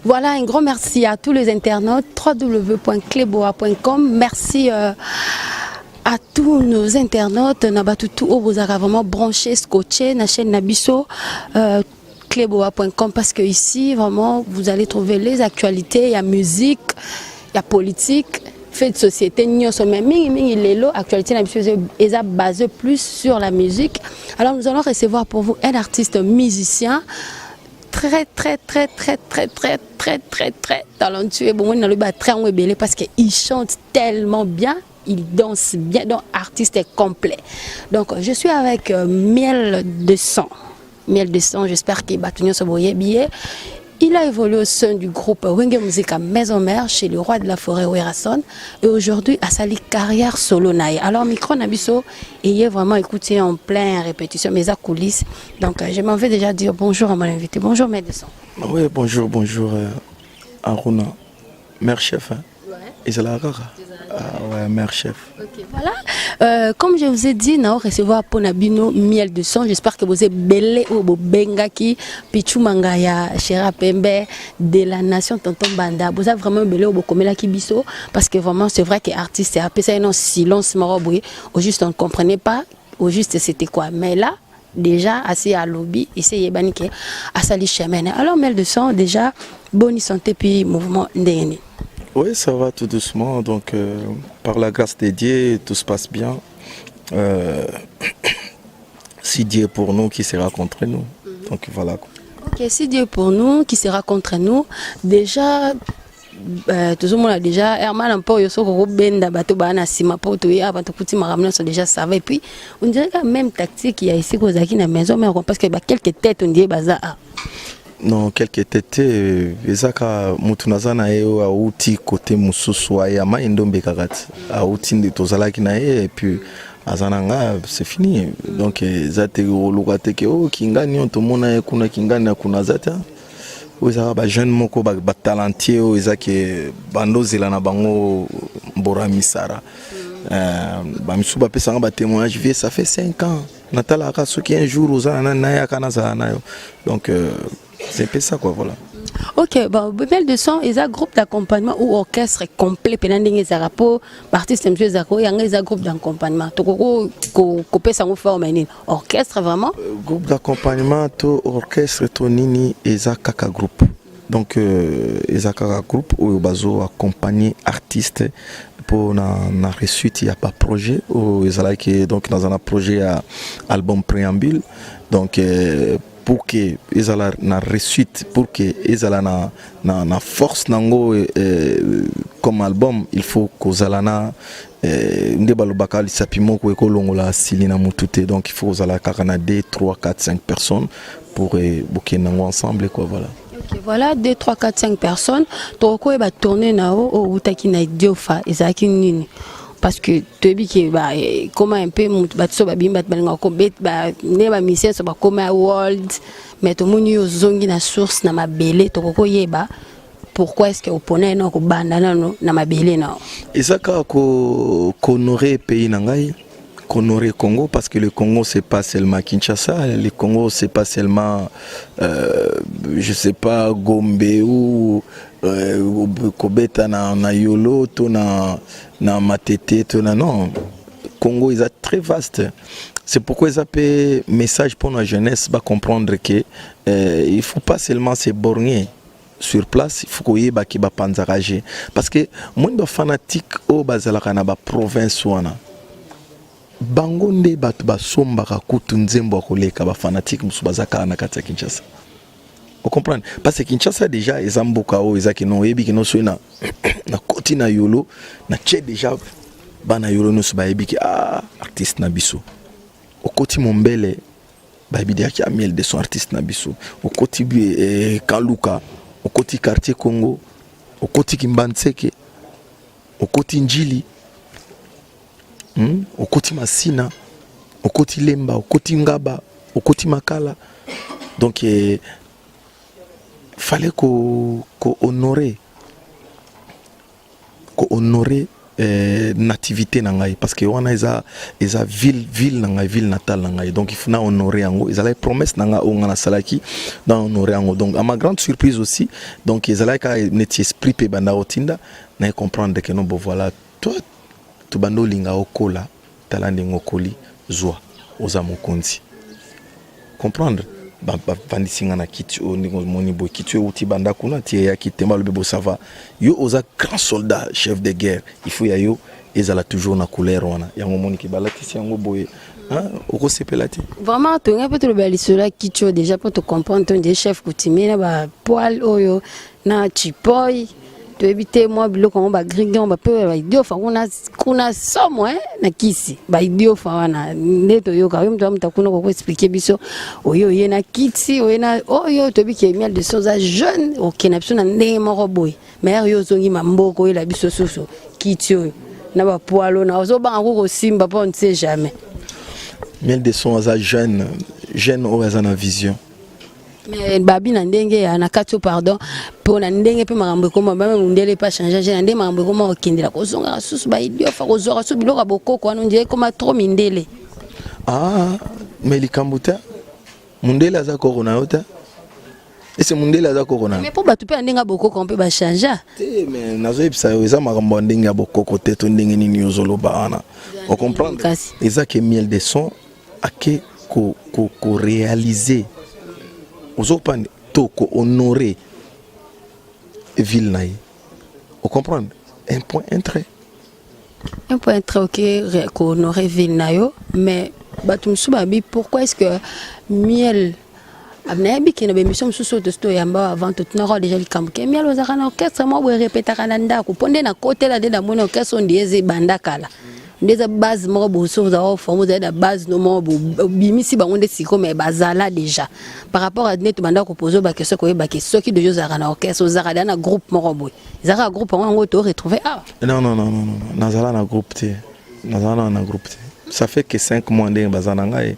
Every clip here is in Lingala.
Voilà, un grand merci à tous les internautes, www.cleboa.com. Merci à tous nos internautes, Nabatutu vous avez vraiment branché, scotché, la chaîne Nabiso, cleboa.com, parce que ici, vraiment, vous allez trouver les actualités, il y a musique, il y a politique, fait de société, actualité Nabiso est basée plus sur la musique. Alors nous allons recevoir pour vous un artiste musicien très talentueux, parce qu'il chante tellement bien, il danse bien, donc artiste est complet. Donc je suis avec Miel de Sang. Miel de Sang, j'espère qu'il va tenir ce billet. Il a évolué au sein du groupe Wenge Musica Maison Mère chez le roi de la forêt Werason et aujourd'hui a sa carrière solo naïe. Alors micro Nabiso il est vraiment écouté en plein répétition mes coulisses. Donc je m'en vais déjà dire bonjour à mon invité. Bonjour Miel de Sang. Oui, bonjour Aruna, mère chef. Hein? Ouais. Ouais, mère chef. Okay, voilà. Comme je vous ai dit, nous recevoir pour Nabino Miel de Sang. J'espère que vous êtes belé ou bengaki pichu mangaya Chera Pembe de la nation Tonton Banda. Vous êtes vraiment belé ou bokomela kibiso parce que vraiment c'est vrai que artiste c'est appelé ça un silence maraboué. Au juste on ne comprenait pas. Au juste c'était quoi. Mais là déjà assis à lobby et c'est yebaniké à sali chemin. Alors Miel de Sang déjà bonne santé puis mouvement ndeni. Oui, ça va tout doucement, donc par la grâce de Dieu, tout se passe bien. Si Dieu est pour nous, qui sera contre nous? Donc voilà. Ok, si Dieu est pour nous, qui sera contre nous? Déjà, tout le monde a déjà, Herman un peu, Benda, Bato Bana, Sima, Poto, Bato Kuti, Maramna sont déjà savés. Et puis, on dirait que la même tactique qu'il y a ici, aux Aki, dans la maison, mais parce que quelques têtes, on dit, Baza. Non, quelques têtes, ezaka mutunaza na eo auti côté mususwa ya maindombe kakati auti ndi tozalaki na e et puis azananga c'est fini donc zate olukate ke o kingani on tomona kuna kingani kuna zata ezaka ba jeune moko ba talentier o ezaki bandozela na bango mbora misara ba misuba pesanga ba témoignage vie ça fait 5 ans natala ka soki un jour ozana na ya kana za na yo donc c'est un peu ça quoi, voilà. Ok, bon, Miel de Sang, il y a un groupe d'accompagnement ou orchestre complet, pendant que les arapos, artistes, il y a un groupe d'accompagnement. Orchestre vraiment? Groupe d'accompagnement, orchestre, nini, et kaka groupe. Donc, il y a kaka groupe où il y a accompagner artistes pour la réussite, il n'y a pas de projet. Donc, dans un projet album préambule. Donc, pour que ils aient na réussite, pour que ils aient na force nango comme album, il faut qu'ils aient na ndebalo bakali sapimo ko ekolongola silina mutute, donc il faut qu'ils aient 2, 3, 4, 5 personnes pour bouquer nango ensemble quoi, voilà. Okay, voilà 2, 3, 4, 5 personnes. Toko eba tourner nao o utaki na diofa ezaki nini? Parce que tu dis comment un peu batso babimba balinga ko bet ba ne ba mission so ba koma world mais to muni yo zongi na source na mabele to ko yeba pourquoi est-ce que opponent no ko banda na mabele na ezaka ko honorer pays nangai honorer Congo parce que le Congo c'est pas seulement Kinshasa, le Congo c'est pas seulement je sais pas Gombe ou Kobeta na Yolo to na Matete to na non Congo est très vaste. C'est pourquoi ils appellent message pour la jeunesse va comprendre que il faut pas seulement se borner sur place, il faut qu'il y ait qui va panzarager parce que monde fanatique au bazalaka na ba province wana bango nde bato basombaka kutu nzembo koleka ba fanatique musubazaka na kati ya Kinshasa. Vous comprenez? Parce que Kinshasa déjà les amboka o ezaki no yebi ki no so na koti na yolo na tche déjà bana yolo no so ba yebi ki artiste na biso. Au koti Mombele ba yebi ki Miel de Sang artiste na biso. Au koti Kaluka, au koti quartier Congo, au koti Kimbanseke, au koti Njili, au koti Masina, au koti Lemba, au koti Ngaba, au koti Makala. Donc fallait qu'on honorer nativité nangai parce que wana eza ville nangai ville natale nangai donc il faut na honorer yango ezala promesse nanga o ngana salaki dans honorer yango donc à ma grande surprise aussi donc ezala ka net esprit pe banda otinda na comprendre que non bon voilà toi to bando linga okola talande ngokoli zwa oza mokonzi comprendre bandisinga na kiti o ndingo moni boy kiti uti banda kuna tie ya kitemba le bebo ça va yo oza grand soldat chef de guerre il faut ya yo ezala toujours na couleur wana yango moni ki balati yango boy hein oko sepelati vraiment to nga peut le bali cela kiti déjà pour te comprendre ton des chef coutumier na ba poil oyo na chipoy to éviter moi biloko on ba gringon ba peu ba idio fa kuna somo na kisi ba idio fa wana neto yo ka mtu mtakuna ko expliquer biso oyo ye na kiti oyo na oyo to bi ke miel de soza jeune OK na biso na ndenge moko boy mais yo zongi mamboko ela biso soso kiti oyo na ba poalo na ozo ba ngoko simba pa on ne sait jamais miel de soza jeune o azana vision mais babi na ndenge ya na katio pardon pour na ndenge pe makambo ko mama ndele pas changer na ndenge makambo ko ma okindela ko zonga susu ba idio fa ko zora su biloko bokoko wana ndje ko ma trop mindele mais likambuta mundele aza ko na yota ese mundele aza ko na mais pour batu pe ndenge bokoko on peut ba changer mais nazo epsa eza makambo ndenge bokoko te to ndenge nini yozoloba ana on comprendre eza que miel de son ake ko réaliser Ozopane toko honorer ville naïe. Vous comprenez? Un point, un trait. Un point, un trait, ok, honorer ville naïe. Mais, pourquoi est-ce que miel abnabi qui n'a pas mission sous de sto yamba avant tout n'aura déjà le camp que miel aux arana orchestre moi vous répéter kananda ko pondé na côté là de mon orchestre on dit bandakala. Des bases mo bo so za forme de base no mo bimisi ba onde siko mais bazala déjà par rapport à net banda ko poser ba question ko ba question qui de jeux arana orchestre aux arana na groupe mo boy zara groupe on to retrouver non nazala na groupe te nazala na groupe te ça fait que 5 mois ndenge bazana ngai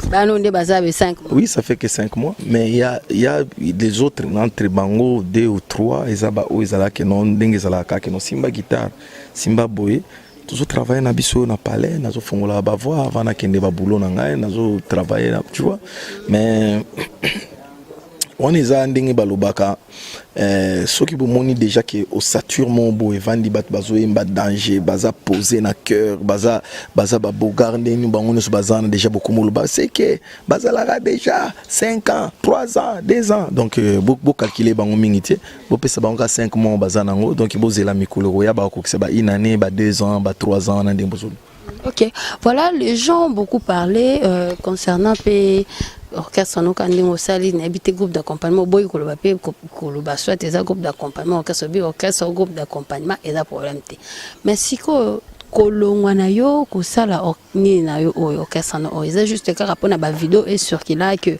bah non, des 5 mois. Oui, ça fait que 5 mois. Mais il y a des autres entre Bango, 2 ou 3. Ils ont Simba guitare, Simba boy. Toujours travailler na biso na palais, nazo fongola ba voix avant na kende ba boulot na ngai, nazo travailler tu vois. Mais on est à ndenge balobaka ceux qui bomoni déjà que au sature mon beau evandi bat bazo emba danger baza poser na cœur baza ba bogarder nous bango so bazana déjà beaucoup moloba c'est que baza la déjà 5 ans 3 ans 2 ans donc beaucoup calculer bango mingité bo pesa bango 5 mois bazana ngo donc bozela mikolo ya ba ko que ba une année ba 2 ans ba 3 ans na ndembo. OK, voilà, les gens ont beaucoup parlé concernant orchestre no kandi ngosali na habité groupe d'accompagnement boy ko loba pe ko loba soit des groupe d'accompagnement orchestre groupe d'accompagnement et ça problème té mais siko kolongwa na yo ko sala ni na yo orchestre no c'est juste que rapona ba vidéo et sur qu'il a que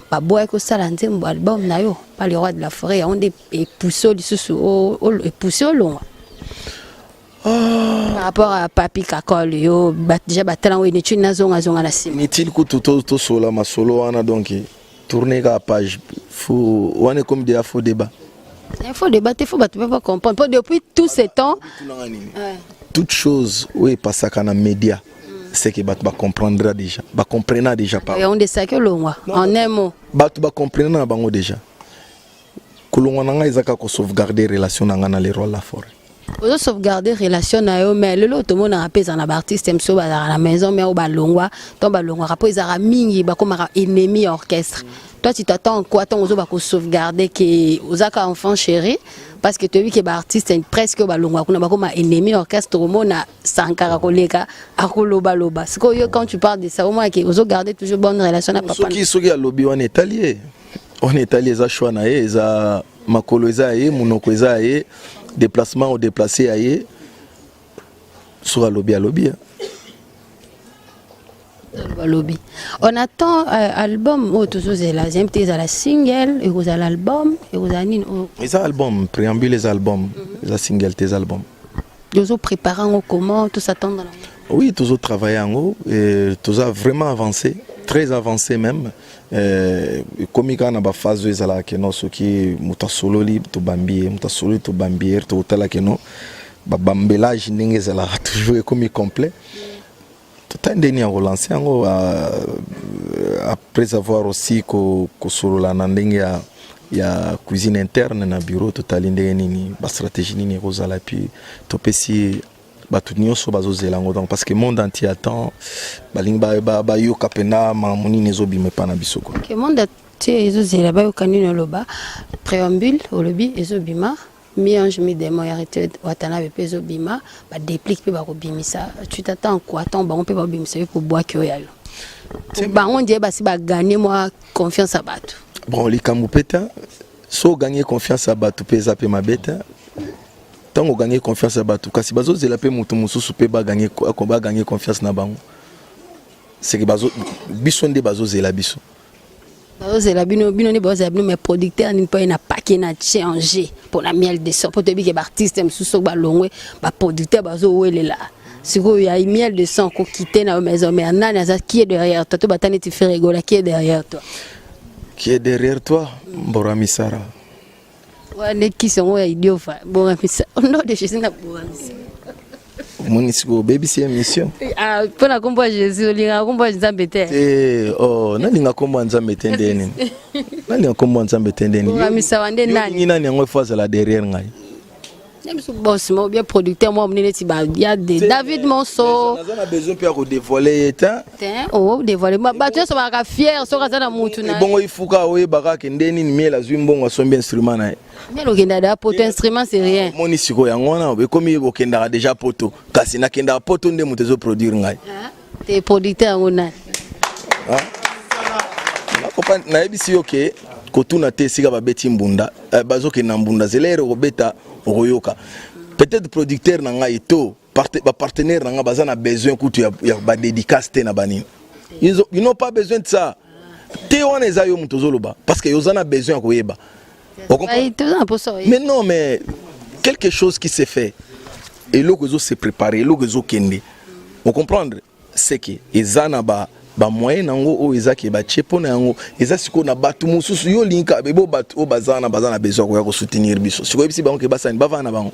ba boy ko sala nzembo album na yo pas le roi de la forêt on des pousseau lisusu et pousseau long par rapport à Papi Kakol yo déjà batala we nitu nazonga zonga na sim nitil kutu to sola masolo wana donc tourner la page faut on est comme des faux débat il faut débattre faut battre pas comprendre depuis tout ce temps toute chose oui parce que na média c'est que bat comprendra déjà ba comprendra déjà pas on de ça que longwa en un mot bat ba comprendre na bango déjà kolongwa nanga izaka ko sauvegarder relation nanga na les rois la forêt. Vous sauvegarder relation na yo mais le lot monde na pesa na artiste mso ba na maison mais au balongwa ton balongwa rapport ils ara mingi ba comme ennemi orchestre toi tu t'attends quoi ton ozo ba ko sauvegarder que ozaka enfant chéri parce que tu as vu que ba artiste presque balongwa kuna ba comme ennemi orchestre mona sankara koleka akoloba loba c'est que quand tu parles de ça au moins que ozo garder toujours bonne relation na papa soki alobi on est allié za choix na ye za makolo za ye munoko za ye déplacement ou déplacé ailleurs sur un lobby à lobby. On attend album ou tout ça là, j'aime tes à la single et vous à l'album et vous à nini. Les albums, préambule les albums, les singles tes albums. Toujours préparant comment tout s'attend dans la. Oui, toujours travailler en haut et toujours vraiment avancé, très avancé même. Comme il y a une phase où il y a qui muta solo libre to bambier muta solo to bambier to tala que non bambelage ndenge zala toujours comme complet tout ndeni a relancé yango après avoir aussi ko solola na ndenge ya cuisine interne na bureau totali ndenge nini ba stratégie nini kozala puis topesi batu nyonso bazozela ngo donc parce que monde entier attend balingi ba yoka pena mamuni nezobima pa na biso ko que monde entier ezozela ba yoka nini loba préambule olobi ezobima mi-ange mi-démon arrêté watana be peso bima ba déplique pe ba kobimisa tu t'attends quoi attends ba on peut pas bimisa pour boire que yalo ba on dit ba si ba gagner moi confiance à batu bon les kamupeta so gagner confiance à batu pesa pe mabeta tant gagner confiance à batu kasi bazo zela pe mutu mususu pe ba gagner confiance na bango c'est que bazo biso nde bazo zela biso c'est la bino ni boza bino mais producteur ni pas na paquet na changer pour la miel de son pour te dire que artiste mususu ba longwe ba producteur bazo welela siko ya miel de son ko quitter na maison mais nani ça qui est derrière toi to batani tu fais rigoler qui est derrière toi Mbora Misara ouais les qui sont ouais idiot fa Mbora Misara non de Jésus na Mbora Monisiko baby c'est émission ah pour na kombo Jésus linga kombo Nzambete oh nani nga kombo Nzambete ndeni nani nga kombo Nzambete ndeni Mbora Misara nde nani nani ngo faza la derrière ngai même sous boss moi bien producteur moi mnene ti ba il y a des David Monso on a besoin pour dévoiler état oh dévoiler ba tu so ba fier so kaza na mutu na bongo ifuka oye baka kendeni ni miela zwi mbongo sombi instrument na mais le kenda da poto instrument c'est rien monisiko yango na be komi bokenda déjà poto kasi na kenda poto nde mutezo produire ngai t'es producteur ngona na ebisi yoke kotuna te sika babeti mbunda bazoke na mbunda zelere robeta royoka peut-être producteur na ngai to partenaire na nga bazana besoin kutu ya ba dédicace te na banini ils n'ont pas besoin de ça te wana eza yo mutozoloba parce que yozana besoin ya koyeba mais non mais quelque chose qui s'est fait et le gozo se préparer le gozo kende on comprendre c'est que ezana ba moyen nango o ezaki ba chepo na yango ezasiko na batu mususu yo linka bebo batu o bazana besoin ko soutenir biso siko bisi bango ke basani bavana bango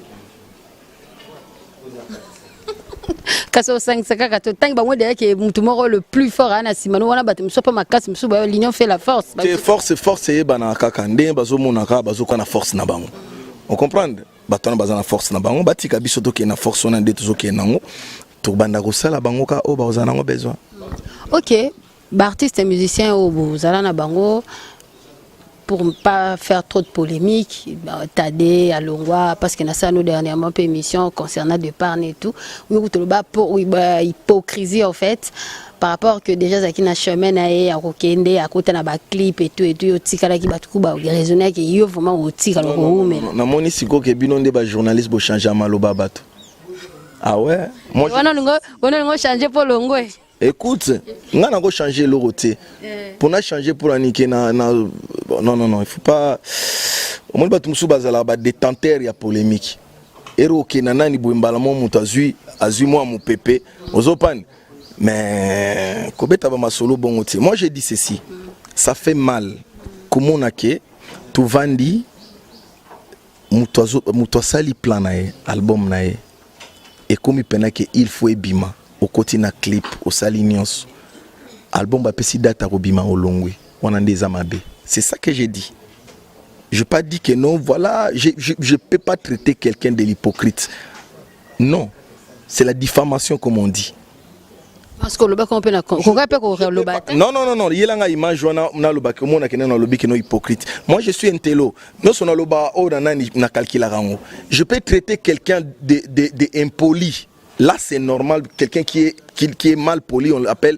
kaso 5 kaka to tang bango de ke mutu moko le plus fort ana simano wana batu mso pa makasi mso ba l'union fait la force que force e bana kaka nde bazo monaka bazo kana force na bango on comprendre batona bazana force na bango batika biso to ke na force wana nde to ke nango to banda ko sala bango ka o bazana ngo besoin. Ok, artiste et musicien au Bozala Bango, pour ne pas faire trop de polémiques, Tadé, Alongwa, parce qu'il y a ça nous dernièrement une émission concernant de parne et tout, oui, hypocrisie en fait, par rapport que déjà ça qui n'a chemin à Rokende, à côté d'un clip et tout, au Tikala qui bat tout, il raisonnait qu'il y a vraiment au Tikala. Non, mon isiko que binon de journaliste pour changer à Maloba Bato. Ah ouais? Moi, on a changé pour l'ongwe. Écoute, on a changé le roté. Pour na changer pour la niquer non, il faut pas. Au moins, tu me soubazes là, des tenteurs, il y a polémique. Et ok, nana ni bouimbala mon moutazui, azui moi mon pépé, aux opan. Mais kobeta ba masolo bon roté. Moi j'ai dit ceci, ça fait mal. Comment on a que tu vandi, moutosali plan nae, album nae. Et comme il peine que il faut ebima. Au côté na clip au salinios album ba pesi data robima au longwe on en des amabe c'est ça que j'ai dit je pas dit que non voilà je peux pas traiter quelqu'un de l'hypocrite non c'est la diffamation comme on dit parce que le bac on peut non yelanga image na le bac on a que na lobby que non hypocrite moi je suis un télo non son loba o na calcula rango je peux traiter quelqu'un de impoli. Là, c'est normal, quelqu'un qui est mal poli, on l'appelle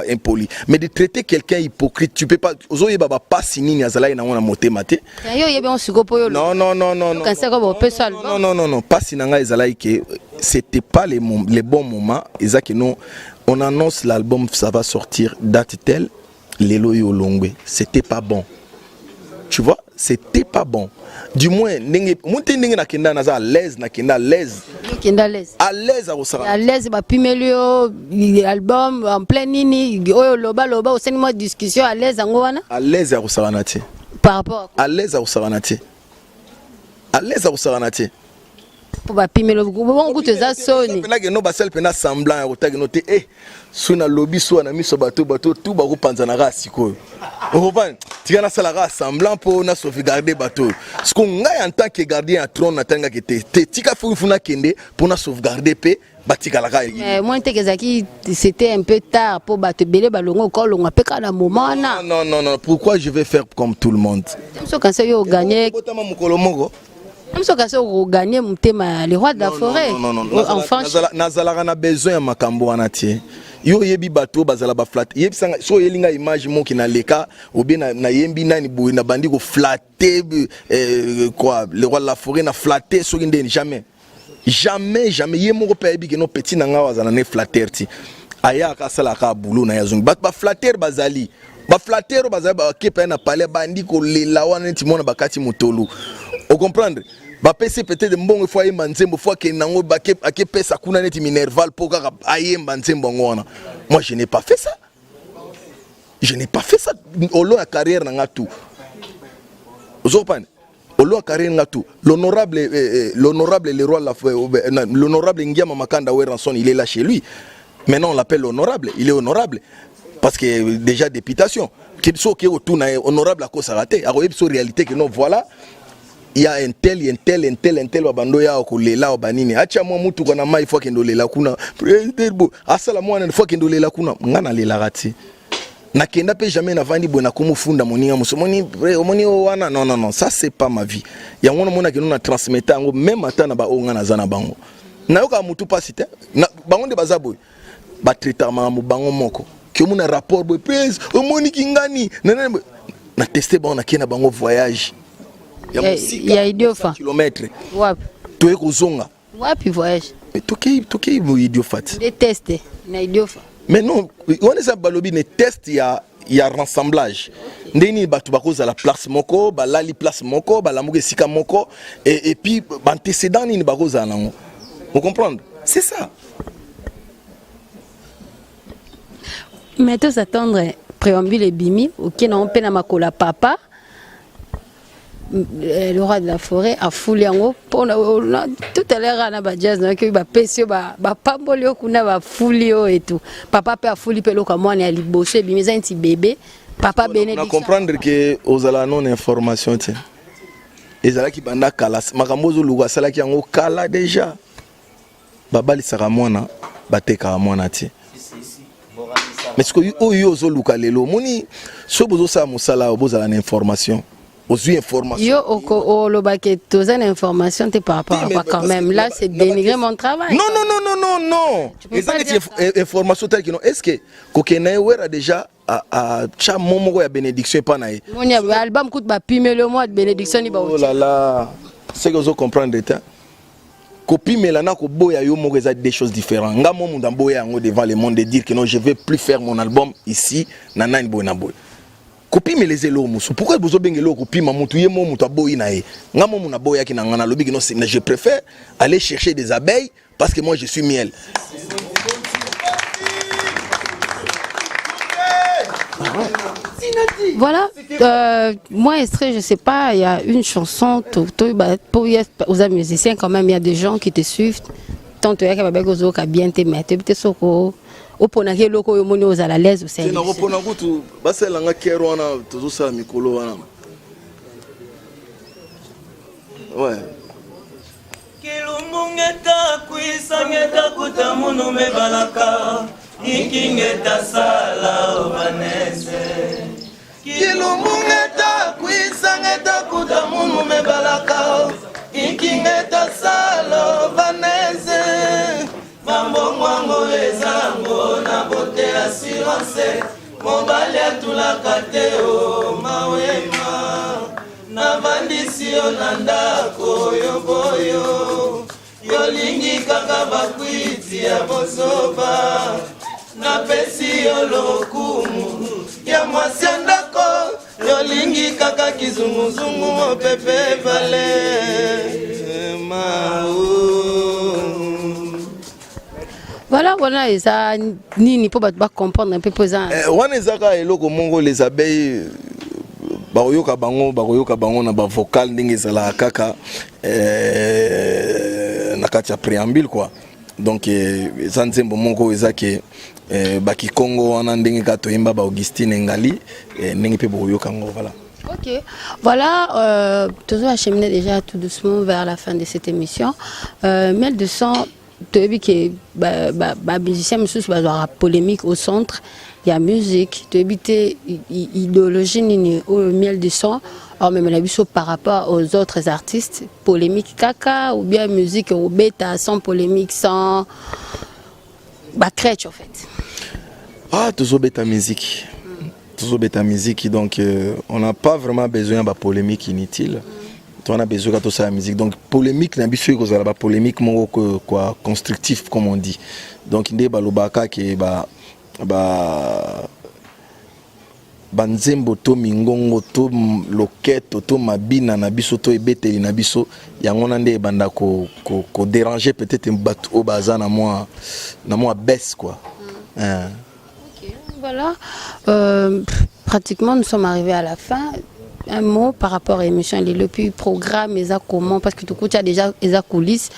impoli. Mais de traiter quelqu'un hypocrite, tu peux pas. Pas signer non, pas signer c'était pas les bons moments. On annonce l'album, ça va sortir date telle, Leloyo Longwe. C'était pas bon. Tu vois, c'était pas bon. Du moins, à l'aise, à l'aise, bah pimelio album en plein nini, loba au sein discussion à l'aise à l'aise à Osaranati. Par rapport à l'aise à Osaranati. À l'aise à Osaranati. pour ba pimelo bon goût ça sonne pena que no basel pena semblant au tag noté suna lobby so na miso bato tout ba ko panza na ra siko on va tika na sala ra semblant pour na sauvegarder bato ce qu'on ngai en tant que gardien à trône na tanga que te tika funa kende pour na sauvegarder pe batika la ra moi te kezaki c'était un peu tard pour bato belé balongo ko longa pe kana moment na non pourquoi je vais faire comme tout le monde so quand ça yo gagner botama mukolo moko même si on gagne le roi de la forêt en France nazala na besoin ya makambo wana tie yo yebi bato bazala ba flat yebi sanga so yelinga image moki na leka obi na yembi nani boy na bandi ko flatter quoi le roi de la forêt na flatter so ngende jamais yemo pe yebi que no petit na nga wazana ne flatter ti aya ka sala ka boulot na yazung ba flatter bazali ba flatter bazali ba kepa na palais bandi ko lela wana ti mona bakati mutolu on comprendre ba pese peut-être mbongo fois y manzembo fois que nango ba ke pesa kuna neti minerval pour ka ayemba nzembo ngona moi je n'ai pas fait ça au long de carrière na tout ozopane au long de carrière na tout l'honorable le roi la l'honorable Ngiama Makanda Weranson il est là chez lui maintenant on l'appelle honorable il est honorable parce que déjà députation qu'il soit qui autour na honorable à cause raté a réalité réalité que non voilà il y a un tel babando ya okulela obanini acha mwa mutu kana mai fois kendo lela kuna president asala mwana fois kendo lela kuna ngana lela rati na kenda pe jamais na vandi bona kumufunda moninga musomoni omoni wana non ça c'est pas ma vie ya ngona mona keno na transmettre ngo même atana ba onga na zana bango na yoka mutu pasite na bango de bazabo ba traitement mo bango moko ki mona rapport boy prince omoni kingani na tester ba na kena bango voyage il y a idiofa kilomètres wapi tu es kozonga wapi voyage toke idiofa des tests na idiofa mais non on est ça balobi ne test il y a rassemblage ndeni batu bakoza la place moko balali place moko balamuke sika moko et puis antécédent ni bakoza nango vous comprendre c'est ça mais tous attendre préambule et bimi OK na on pe na makola papa le roi de la forêt a foulé en haut pour tout à l'heure na ba jazz na que ba pesio ba pambolio kuna ba foulio et tout papa pe a foulé pe loka mwana ya liboshe bimeza nti bébé papa bénédiction on comprendre que aux non information ti ezala ki banda kala makambozo luga sala ki yango kala déjà babali saka mwana bateka mwana ti mais ce que oyo zo luka lelo moni so bozo sa musala bozala na information aux informations. Yo au lobake tous en information par rapport à quand même là c'est dénigrer mon travail. Non. Les informations telles que non est-ce que kokena wera déjà à cha momo ya bénédiction pas naé. Mon album coûte ba pimer le mois de bénédiction ni ba. Oh là là. C'est que vous comprendre de temps. Copie melana ko boya yo moko ça des choses différentes. Nga mo munda boya ngo devant le monde de dire que non je vais plus faire mon album ici nana ni boya boy. Kopi me les elo musu pourquoi bozo bengelo kopi mamutu ye mo mutu aboyi na ye ngamo muna boya ki na ngana lobi ki non je préfère aller chercher des abeilles parce que moi je suis miel. Voilà, moi Estrée, je sais pas, il y a une chanson pour aux musiciens quand même, il y a des gens qui te suivent. Tant que tu as bien te mettre, peut-être soko opona ke loko yo moni aux à l'aise aussi. C'est na opona kutu basela nga kero wana tozosa mikolo wana. Ouais. Kilumungeta kuisangeta kutamunu mebalaka ikingeta sala obanese. Kilumungeta kuisangeta kutamunu mebalaka ikingeta sala obanese. Mambo mwango ezango na bote assurance mobali atulaka te o mawema na bandisi yo na ndako yo boyo yolingi kaka bakwiti ya bozoba na pesi yo lokumu ya mwasi ya ndako yolingi kaka kizunguzungu mopepe vale Voilà, et ça, ni pour comprendre un peu pesant. On est zaka eloko mongo les abeilles baroyoka bango na ba vocal ndenge zala kaka na kati ya préambule quoi. Donc eza nzembo moko eza ke baki Congo wana ndenge ka toyemba ba Augustine Ngali ndenge pe boyoka ngo voilà. Ok, voilà, toujours acheminé déjà tout doucement vers la fin de cette émission. Miel de son, tu as vu que les musiciens sont polémique au centre, il y a musique, tu as vu que l'idéologie au miel de son, or même la par rapport aux autres artistes, polémique caca ou bien musique au bêta sans polémique, sans crèche en fait. Ah, toujours bêta musique. Toujours bêta musique, donc on n'a pas vraiment besoin de polémique inutile. On a besoin de ça la musique. Donc polémique, n'a pas polémique quoi constructif comme on dit. Donc il y a balobaka qui banzembo to mingongo to loketo to mabina na biso to ebeteli na biso yango na nde banda ko déranger peut-être bato au baza na moi baisse quoi. Ok, voilà. Pratiquement nous sommes arrivés à la fin. Un mot par rapport à l'émission, le plus programme et comment parce que tout coup tu as déjà les coulisses.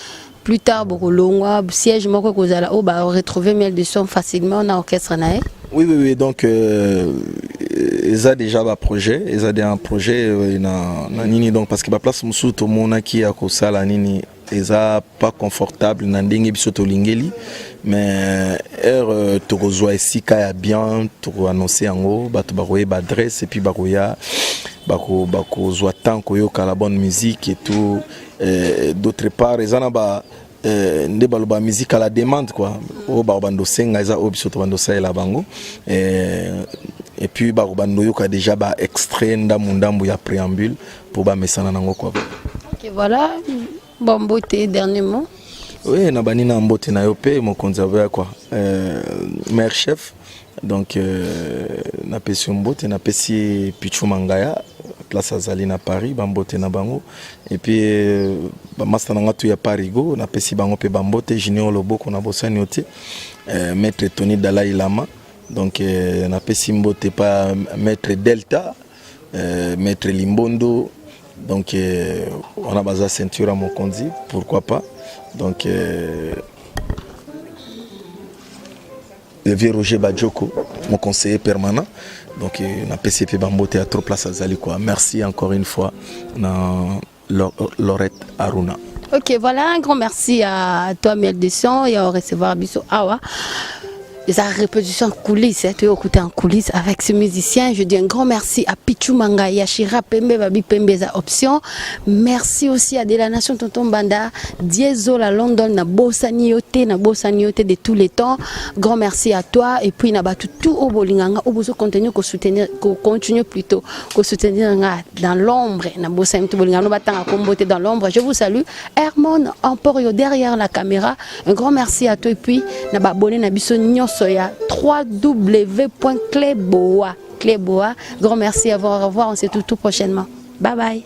Plus tard, beaucoup long siège moi que vous allez retrouver Miel de son facilement dans l'orchestre nae. Oui, donc ils ont déjà un projet, ils ont un projet na nini donc parce que la place musu to mona qui a kosala nini eza pas confortable na ndenge biso to lingeli mais to kozwa esika ya bien to annoncer yango bato bakoye ba adresse et puis bakoya bakozwa tant koyoka la bonne musique et tout. D'autre part ils en ba nde baloba musique à la demande quoi o bando senga eza obiso to bando sa la bango et puis bando yoka déjà ba extrait ndambu ya préambule pour ba mesana nango quoi. OK, voilà, bon beauté dernier mot. Oui, na banina mbote na yo pe mon conservateur quoi maire chef donc na pesi mbote na pesi Pichu Mangaya place azali na Paris bambote na bango et puis master nanga tu ya Parigo na pesi bango pe bambote Junior Loboko na bosani ote maître Tony Dalai Lama donc na pesi mbote pas maître Delta maître Limbondo donc on a basé ceinture à Mokonzi pourquoi pas donc le vieux Roger Badjoko mon conseiller permanent. Donc, on a PCP Bambote à trop place à Zali quoi. Merci encore une fois, Laurette Aruna. Ok, voilà, un grand merci à toi, Miel de son, et à recevoir Bisso Awa. Les répétitions en coulisses, tu es écouté en coulisses avec ce musicien. Je dis un grand merci à Pichu Mangaya, Shira Pembe, Babi Pembe, za option. Merci aussi à De la Nation Tonton Banda, Diesel à London, na Bosaniote de tous les temps. Grand merci à toi. Et puis, na batu tout au bolinganga, au besoin continuer qu'on soutenir, qu'on continue plutôt, qu'on soutenir dans l'ombre, na Bosaniote bolinganga, batanga comboté dans l'ombre. Je vous salue. Hermon Emporio derrière la caméra. Un grand merci à toi. Et puis, na babone na biso soya www.cleboa. Grand merci à vous, au revoir, on se retrouve tout prochainement. Bye bye.